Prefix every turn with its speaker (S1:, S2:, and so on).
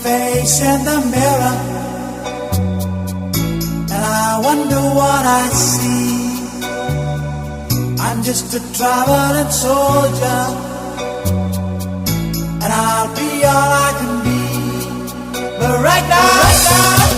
S1: face in the mirror, and I wonder what I see. I'm just a traveling soldier, and I'll be all I can be. But right now